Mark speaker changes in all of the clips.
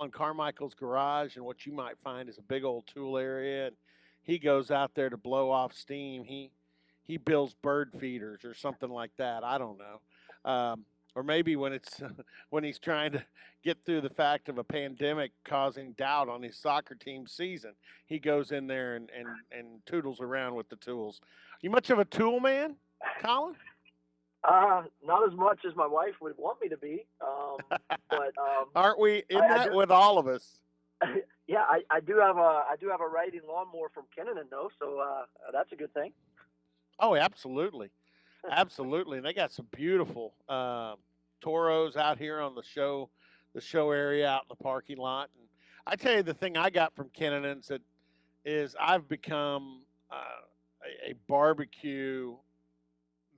Speaker 1: Colin Carmichael's garage, and what you might find is a big old tool area. And he goes out there to blow off steam. He builds bird feeders or something like that. I don't know. Or maybe when it's when he's trying to get through the fact of a pandemic causing doubt on his soccer team season, he goes in there and toodles around with the tools. You much of a tool man, Colin?
Speaker 2: Not as much as my wife would want me to be, but
Speaker 1: Aren't we? Isn't
Speaker 2: I
Speaker 1: that
Speaker 2: do.
Speaker 1: with all of us?
Speaker 2: Yeah, I do have a riding lawnmower from Kinnanen though, so that's a good thing.
Speaker 1: Oh, absolutely, absolutely. And they got some beautiful toros out here on the show area out in the parking lot. And I tell you, the thing I got from Kennan's that is I've become a barbecue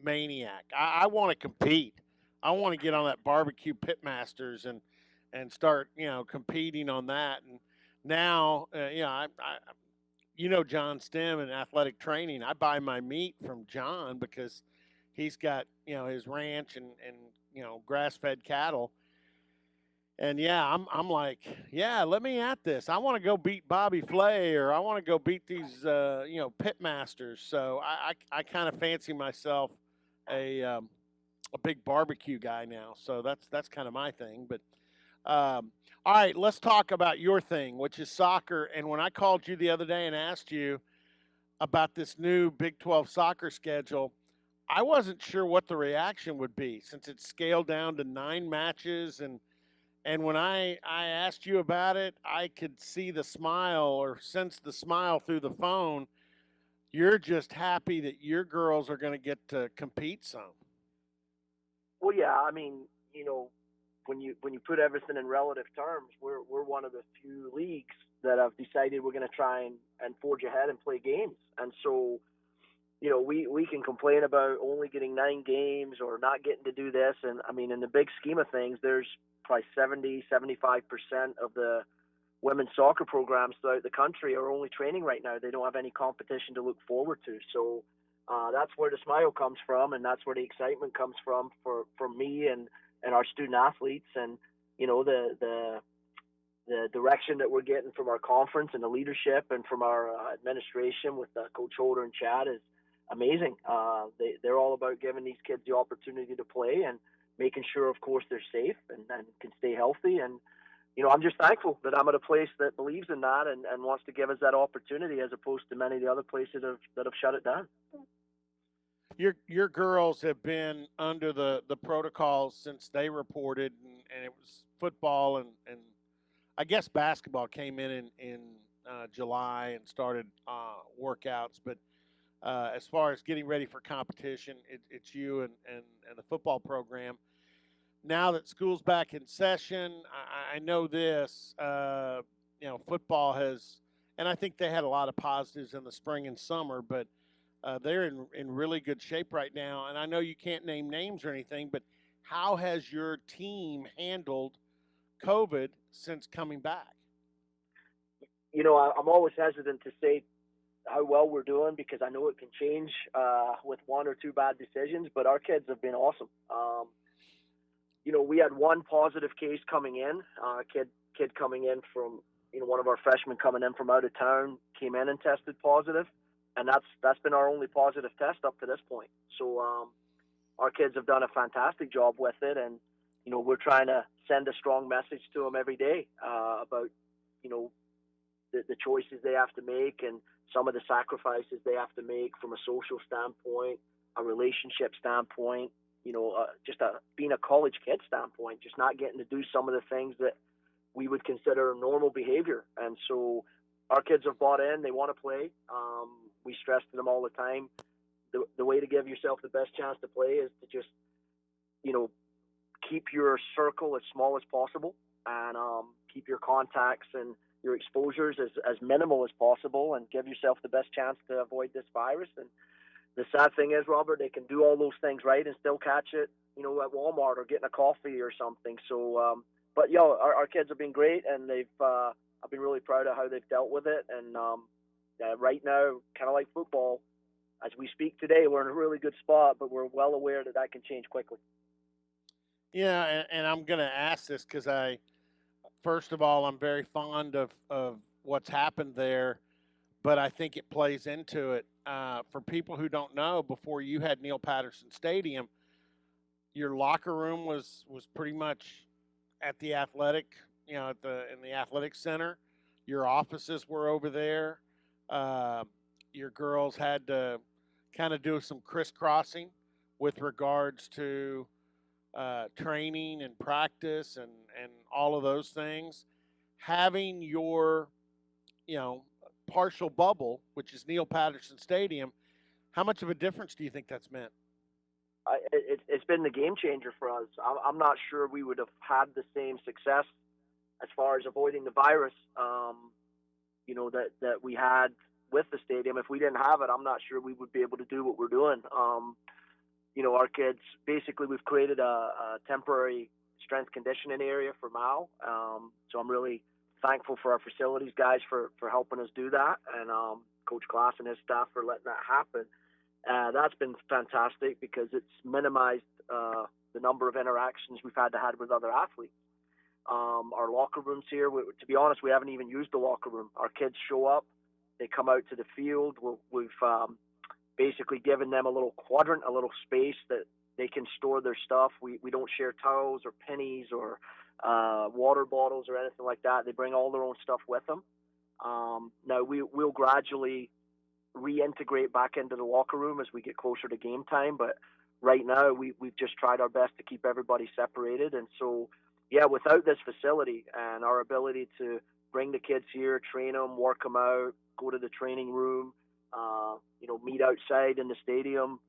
Speaker 1: maniac. I want to compete. I want to get on that barbecue pitmasters and start competing on that. And now John Stem and athletic training. I buy my meat from John because he's got his ranch and grass fed cattle. And yeah, I'm like, yeah, let me at this. I want to go beat Bobby Flay, or I want to go beat these pit masters. So I kind of fancy myself a um, a big barbecue guy now. So that's kind of my thing. But all right, let's talk about your thing, which is soccer. And when I called you the other day and asked you about this new Big 12 soccer schedule, I wasn't sure what the reaction would be since it's scaled down to 9 matches. And when I asked you about it, I could see the smile or sense the smile through the phone. You're just happy that your girls are going to get to compete some.
Speaker 2: Well, yeah, I mean, when you put everything in relative terms, we're one of the few leagues that have decided we're going to try and forge ahead and play games. And so, we can complain about only getting 9 games or not getting to do this. And I mean, in the big scheme of things, there's probably 75% of the women's soccer programs throughout the country are only training right now. They don't have any competition to look forward to. So that's where the smile comes from, and that's where the excitement comes for me and our student athletes, and the direction that we're getting from our conference and the leadership and from our administration with Coach Holder and Chad is amazing. They're all about giving these kids the opportunity to play and making sure, of course, they're safe and can stay healthy. And I'm just thankful that I'm at a place that believes in that and wants to give us that opportunity, as opposed to many of the other places that have shut it down.
Speaker 1: Your girls have been under the protocols since they reported, and it was football and I guess basketball came in July and started workouts. But as far as getting ready for competition, it's you and the football program. Now that school's back in session, I know this. Football has, and I think they had a lot of positives in the spring and summer, but they're in really good shape right now. And I know you can't name names or anything, but how has your team handled COVID since coming back?
Speaker 2: I'm always hesitant to say how well we're doing because I know it can change with one or two bad decisions, but our kids have been awesome. We had one positive case coming in, kid coming in from one of our freshmen coming in from out of town came in and tested positive, and that's been our only positive test up to this point. So our kids have done a fantastic job with it, and we're trying to send a strong message to them every day about the choices they have to make and some of the sacrifices they have to make from a social standpoint, a relationship standpoint, being a college kid standpoint, just not getting to do some of the things that we would consider normal behavior. And so our kids have bought in. They want to play. We stress to them all the time, the way to give yourself the best chance to play is to just, keep your circle as small as possible and keep your contacts and your exposures as minimal as possible and give yourself the best chance to avoid this virus. And the sad thing is, Robert, they can do all those things right and still catch it, at Walmart or getting a coffee or something. So, but our kids have been great, and I've been really proud of how they've dealt with it. And right now, kind of like football, as we speak today, we're in a really good spot, but we're well aware that can change quickly.
Speaker 1: Yeah, and I'm going to ask this because first of all, I'm very fond of what's happened there, but I think it plays into it. For people who don't know, before you had Neil Patterson Stadium, your locker room was pretty much at the athletic, at the in the athletic center. Your offices were over there. Uh, your girls had to kind of do some crisscrossing with regards to training and practice and all of those things. Having your you know partial bubble, which is Neil Patterson Stadium, how much of a difference do you think that's meant?
Speaker 2: It's been the game changer for us. I'm not sure we would have had the same success as far as avoiding the virus, that we had with the stadium. If we didn't have it, I'm not sure we would be able to do what we're doing. Our kids, basically, we've created a temporary strength conditioning area for Mao. So I'm really thankful for our facilities guys for helping us do that, and Coach Glass and his staff for letting that happen. That's been fantastic because it's minimized the number of interactions we've had to have with other athletes. Our locker rooms here, to be honest, we haven't even used the locker room. Our kids show up, they come out to the field. We've basically given them a little quadrant, a little space that they can store their stuff. We don't share towels or pennies or water bottles or anything like that. They bring all their own stuff with them. Now we'll gradually reintegrate back into the locker room as we get closer to game time. But right now, we've just tried our best to keep everybody separated. And so, yeah, without this facility and our ability to bring the kids here, train them, work them out, go to the training room, meet outside in the stadium,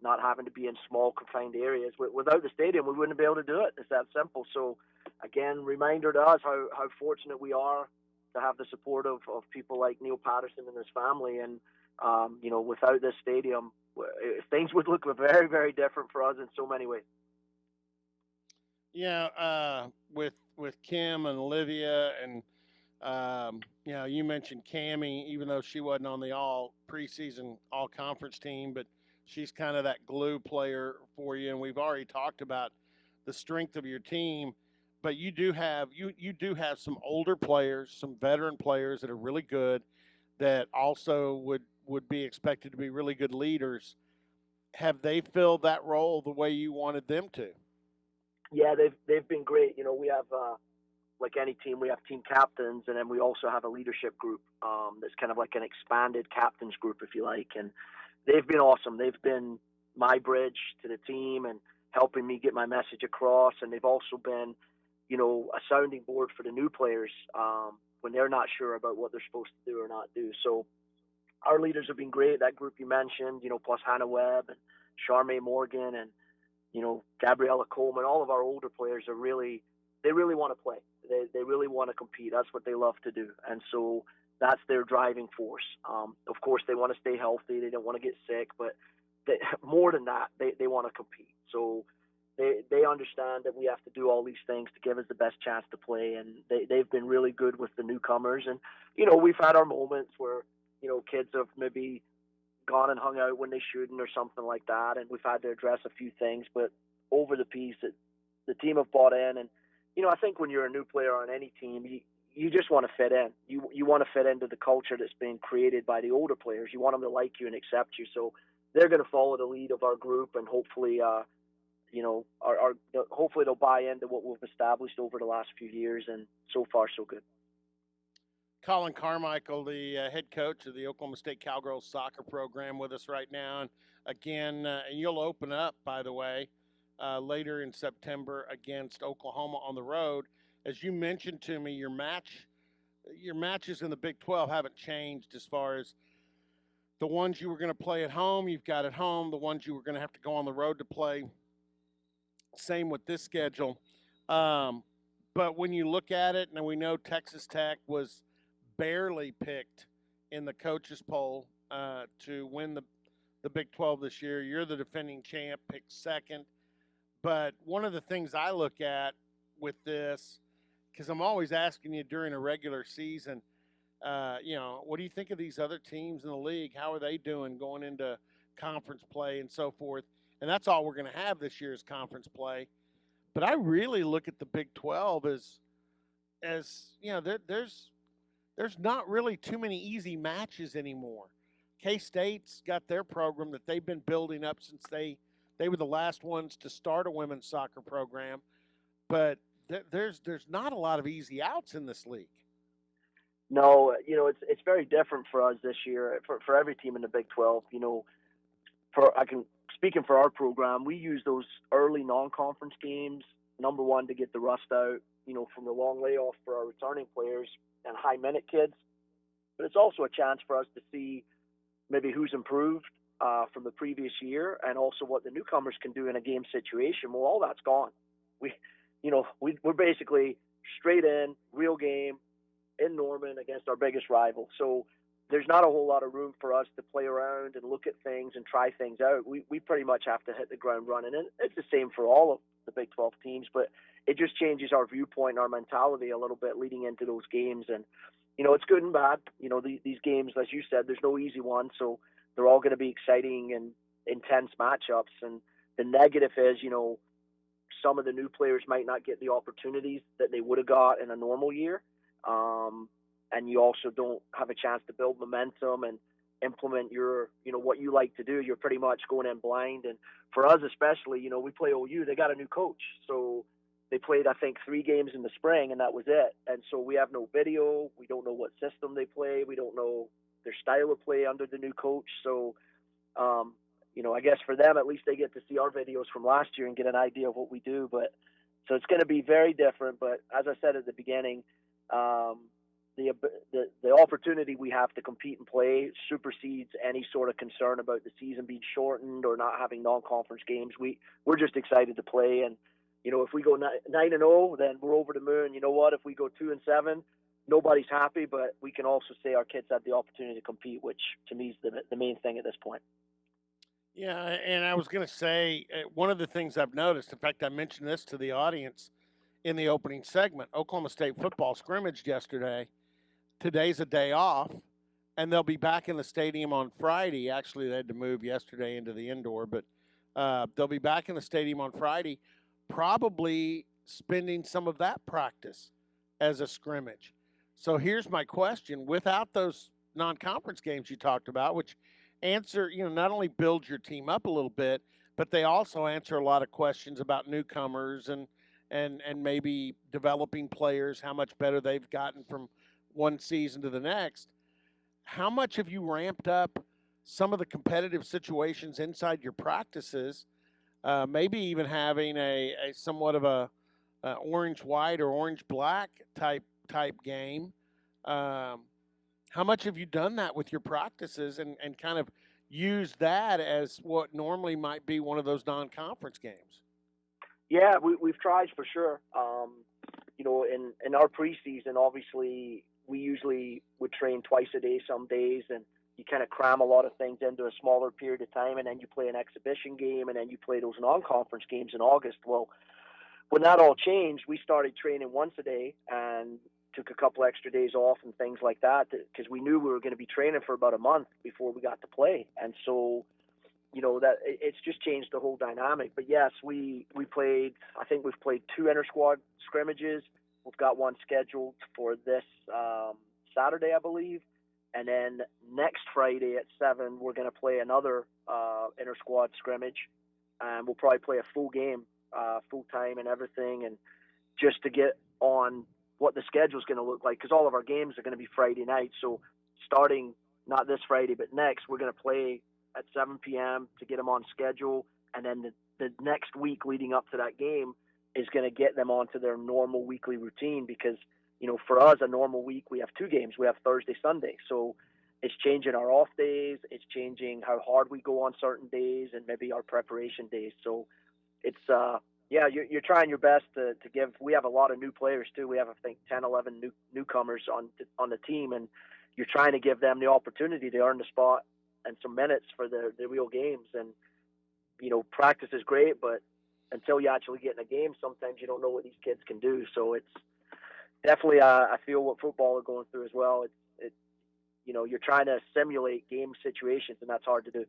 Speaker 2: not having to be in small confined areas. Without the stadium, we wouldn't be able to do it. It's that simple. So, again, reminder to us how fortunate we are to have the support of people like Neil Patterson and his family. And, without this stadium, things would look very, very different for us in so many ways.
Speaker 1: Yeah, with Kim and Olivia, and you mentioned Cammy, even though she wasn't on the all preseason, all conference team, but she's kind of that glue player for you. And we've already talked about the strength of your team, but you do have some older players, some veteran players that are really good, that also would be expected to be really good leaders. Have they filled that role the way you wanted them to?
Speaker 2: Yeah, they've been great. We have like any team, we have team captains, and then we also have a leadership group that's kind of like an expanded captains group, if you like. And they've been awesome. They've been my bridge to the team and helping me get my message across. And they've also been, a sounding board for the new players when they're not sure about what they're supposed to do or not do. So our leaders have been great. That group you mentioned, plus Hannah Webb and Charmaine Morgan and Gabriella Coleman, all of our older players they really want to play. They really want to compete. That's what they love to do. And so that's their driving force. Of course, they want to stay healthy. They don't want to get sick, but more than that, they want to compete. So they understand that we have to do all these things to give us the best chance to play. And they've been really good with the newcomers. And, we've had our moments where, kids have maybe gone and hung out when they shouldn't or something like that, and we've had to address a few things. But over the piece, the team have bought in, and I think when you're a new player on any team, you just want to fit in. You want to fit into the culture that's being created by the older players. You want them to like you and accept you. So they're going to follow the lead of our group, and hopefully, hopefully they'll buy into what we've established over the last few years. And so far, so good.
Speaker 1: Colin Carmichael, the head coach of the Oklahoma State Cowgirls soccer program, with us right now. And again, and you'll open up, by the way, later in September against Oklahoma on the road. As you mentioned to me, your matches in the Big 12 haven't changed as far as the ones you were going to play at home. You've got at home. The ones you were going to have to go on the road to play. Same with this schedule. Um, but when you look at it, and we know Texas Tech was barely picked in the coaches poll to win the Big 12 this year. You're the defending champ, picked second. But one of the things I look at with this, because I'm always asking you during a regular season, what do you think of these other teams in the league? How are they doing going into conference play and so forth? And that's all we're going to have this year is conference play. But I really look at the Big 12 as as you know, there's not really too many easy matches anymore. K State's got their program that they've been building up since they were the last ones to start a women's soccer program, but there's not a lot of easy outs in this league.
Speaker 2: No, it's very different for us this year. For every team in the Big 12, for I can speaking for our program, we use those early non-conference games. Number one, to get the rust out, from the long layoff for our returning players and high minute kids. But it's also a chance for us to see maybe who's improved from the previous year, and also what the newcomers can do in a game situation. Well, all that's gone. We, we're basically straight in, real game in Norman against our biggest rival. So there's not a whole lot of room for us to play around and look at things and try things out. We pretty much have to hit the ground running, and it's the same for all of the Big 12 teams. But it just changes our viewpoint and our mentality a little bit leading into those games. And it's good and bad. These games, as you said, there's no easy one, so they're all going to be exciting and intense matchups. And the negative is, some of the new players might not get the opportunities that they would have got in a normal year. And you also don't have a chance to build momentum and implement your, what you like to do. You're pretty much going in blind. And for us especially, we play OU. They got a new coach, so they played, I think, 3 games in the spring, and that was it. And so we have no video. We don't know what system they play. We don't know their style of play under the new coach. So, I guess for them, at least they get to see our videos from last year and get an idea of what we do. But so it's going to be very different. But as I said at the beginning, the opportunity we have to compete and play supersedes any sort of concern about the season being shortened or not having non-conference games. We're just excited to play, and if we go 9-0, then we're over the moon. You know what? If we go 2-7, nobody's happy, but we can also say our kids had the opportunity to compete, which to me is the main thing at this point.
Speaker 1: Yeah, and I was going to say one of the things I've noticed. In fact, I mentioned this to the audience in the opening segment. Oklahoma State football scrimmaged yesterday. Today's a day off, and they'll be back in the stadium on Friday. Actually, they had to move yesterday into the indoor, but they'll be back in the stadium on Friday, probably spending some of that practice as a scrimmage. So here's my question: without those non-conference games you talked about, which answer, not only build your team up a little bit, but they also answer a lot of questions about newcomers and maybe developing players, how much better they've gotten from one season to the next. How much have you ramped up some of the competitive situations inside your practices? Maybe even having a somewhat of a orange white or orange black type game. How much have you done that with your practices and kind of used that as what normally might be one of those non-conference games?
Speaker 2: Yeah, we've tried for sure. In our preseason, obviously, we usually would train twice a day some days, and you kind of cram a lot of things into a smaller period of time, and then you play an exhibition game, and then you play those non-conference games in August. Well, when that all changed, we started training once a day and took a couple extra days off and things like that because we knew we were going to be training for about a month before we got to play. And so, that it's just changed the whole dynamic. But yes, we played, I think we've played 2 inter-squad scrimmages. We've got one scheduled for this Saturday, I believe. And then next Friday at 7, we're going to play another inter-squad scrimmage. And we'll probably play a full game, full time and everything. And just to get on what the schedule is going to look like, because all of our games are going to be Friday night. So starting not this Friday, but next, we're going to play at 7 p.m. to get them on schedule. And then the next week leading up to that game is going to get them onto their normal weekly routine because, for us, a normal week, we have 2 games. We have Thursday, Sunday. So it's changing our off days. It's changing how hard we go on certain days and maybe our preparation days. So it's, you're trying your best to give. We have a lot of new players too. We have, I think, 10, 11 newcomers on the team, and you're trying to give them the opportunity to earn the spot and some minutes for the real games. And practice is great, but until you actually get in a game, sometimes you don't know what these kids can do. So it's definitely, I feel what football are going through as well. It's you're trying to simulate game situations, and that's hard to do.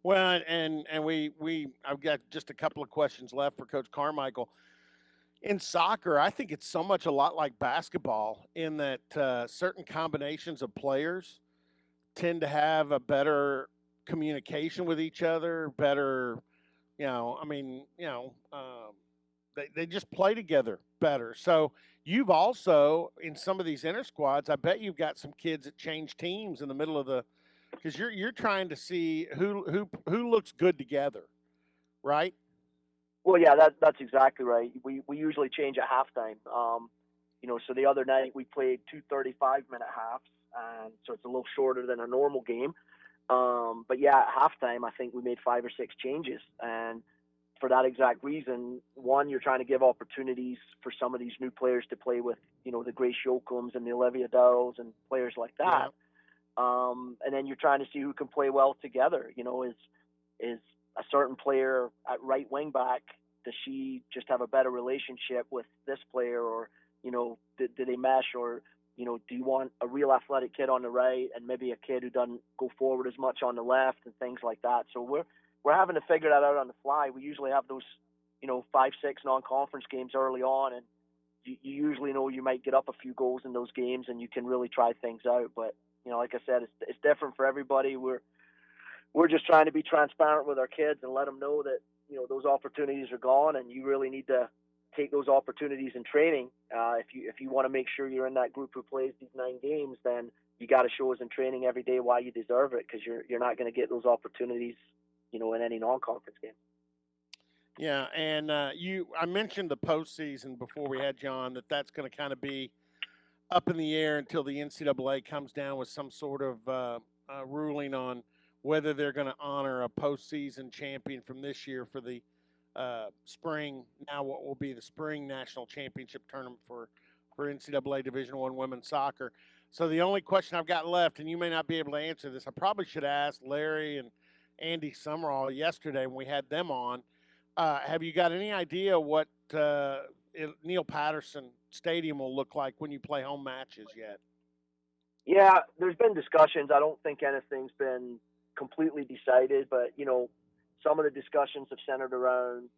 Speaker 1: Well, and I've got just a couple of questions left for Coach Carmichael. In soccer, I think it's so much a lot like basketball in that certain combinations of players tend to have a better communication with each other, better, they just play together better. So you've also, in some of these inter squads, I bet you've got some kids that change teams in the middle of the, because you're trying to see who looks good together, right?
Speaker 2: Well, yeah, that's exactly right. We usually change at halftime. So the other night we played 2 35-minute halves, and so it's a little shorter than a normal game. But yeah, at halftime I think we made 5 or 6 changes, and for that exact reason. One, you're trying to give opportunities for some of these new players to play with, the Grace Yoakums and the Olivia Dowells and players like that.
Speaker 1: Yeah.
Speaker 2: And then you're trying to see who can play well together. Is a certain player at right wing back, does she just have a better relationship with this player, or do they mesh, or do you want a real athletic kid on the right and maybe a kid who doesn't go forward as much on the left and things like that. So we're having to figure that out on the fly. We usually have those 5 6 non-conference games early on, and you usually know you might get up a few goals in those games and you can really try things out. But like I said, it's different for everybody. We're just trying to be transparent with our kids and let them know that those opportunities are gone, and you really need to take those opportunities in training. If you want to make sure you're in that group who plays these 9 games, then you got to show us in training every day why you deserve it, because you're not going to get those opportunities, in any non-conference game.
Speaker 1: Yeah, and I mentioned the postseason before we had John that's going to kind of be up in the air until the NCAA comes down with some sort of ruling on whether they're going to honor a postseason champion from this year for the spring. Now, what will be the spring national championship tournament for NCAA Division I women's soccer. So the only question I've got left, and you may not be able to answer this, I probably should ask Larry and Andy Summerall yesterday when we had them on. Have you got any idea what Neil Patterson Stadium will look like when you play home matches yet?
Speaker 2: Yeah, there's been discussions. I don't think anything's been completely decided, but some of the discussions have centered around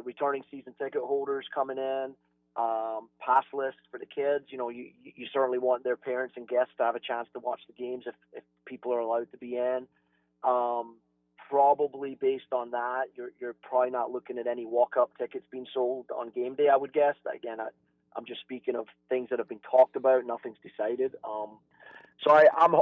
Speaker 2: returning season ticket holders coming in, pass lists for the kids. You certainly want their parents and guests to have a chance to watch the games if people are allowed to be in. Um, Probably based on that, you're probably not looking at any walk up tickets being sold on game day, I would guess. Again, I'm just speaking of things that have been talked about. Nothing's decided. So I'm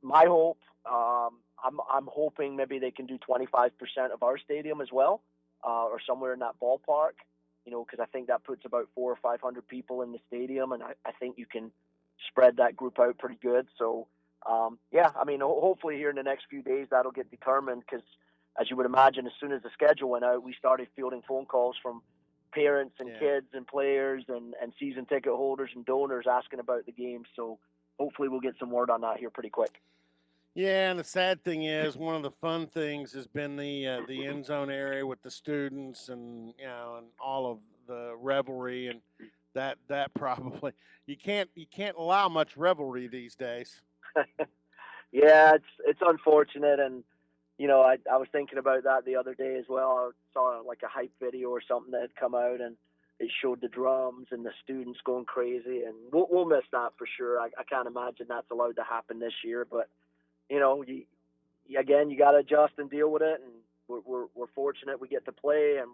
Speaker 2: my hope. I'm hoping maybe they can do 25% of our stadium as well, or somewhere in that ballpark. Because I think that puts about 400 or 500 people in the stadium, and I think you can spread that group out pretty good. So yeah, I mean, hopefully here in the next few days that'll get determined, because as you would imagine, as soon as the schedule went out, we started fielding phone calls from parents and
Speaker 1: Yeah.
Speaker 2: kids and players and season ticket holders and donors asking about the game. So hopefully we'll get some word on that here pretty quick.
Speaker 1: Yeah, and the sad thing is, one of the fun things has been the end zone area with the students, and and all of the revelry, and that probably you can't allow much revelry these days.
Speaker 2: Yeah, it's unfortunate, and I was thinking about that the other day as well. I saw like a hype video or something that had come out, and it showed the drums and the students going crazy, and we'll miss that for sure. I can't imagine that's allowed to happen this year, but again, you got to adjust and deal with it, and we're fortunate we get to play, and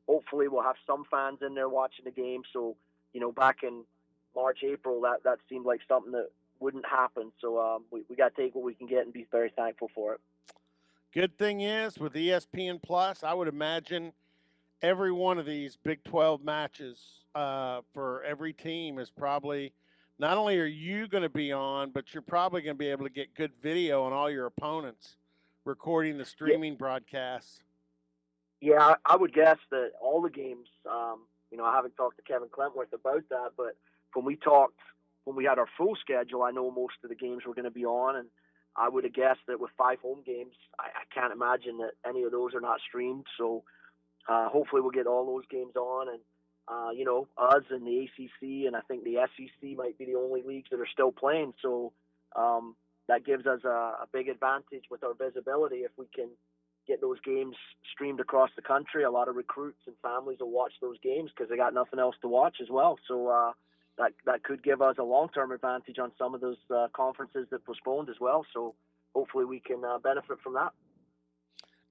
Speaker 2: hopefully we'll have some fans in there watching the game. So back in March, April, that seemed like something that wouldn't happen. So we got to take what we can get and be very thankful for it.
Speaker 1: Good thing is, with ESPN Plus, I would imagine every one of these Big 12 matches for every team is probably, not only are you going to be on, but you're probably going to be able to get good video on all your opponents recording the
Speaker 2: Yeah,
Speaker 1: streaming broadcasts.
Speaker 2: yeah, I would guess that all the games. I haven't talked to Kevin Klentworth about that, but when we talked, when we had our full schedule, I know most of the games were going to be on, and I would have guessed that with 5 home games, I can't imagine that any of those are not streamed. So hopefully we'll get all those games on, and us and the ACC and I think the SEC might be the only leagues that are still playing. So that gives us a big advantage with our visibility if we can get those games streamed across the country. A lot of recruits and families will watch those games because they got nothing else to watch as well. So that could give us a long-term advantage on some of those conferences that postponed as well. So hopefully we can benefit from that.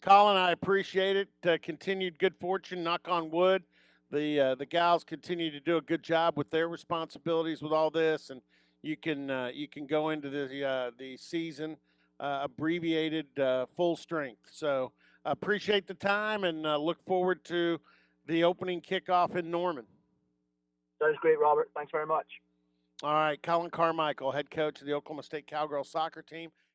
Speaker 1: Colin, I appreciate it. Continued good fortune. Knock on wood. The gals continue to do a good job with their responsibilities with all this, and you can go into the season abbreviated full strength. So appreciate the time and look forward to the opening kickoff in Norman.
Speaker 2: Sounds great, Robert. Thanks very much.
Speaker 1: All right, Colin Carmichael, head coach of the Oklahoma State Cowgirls soccer team.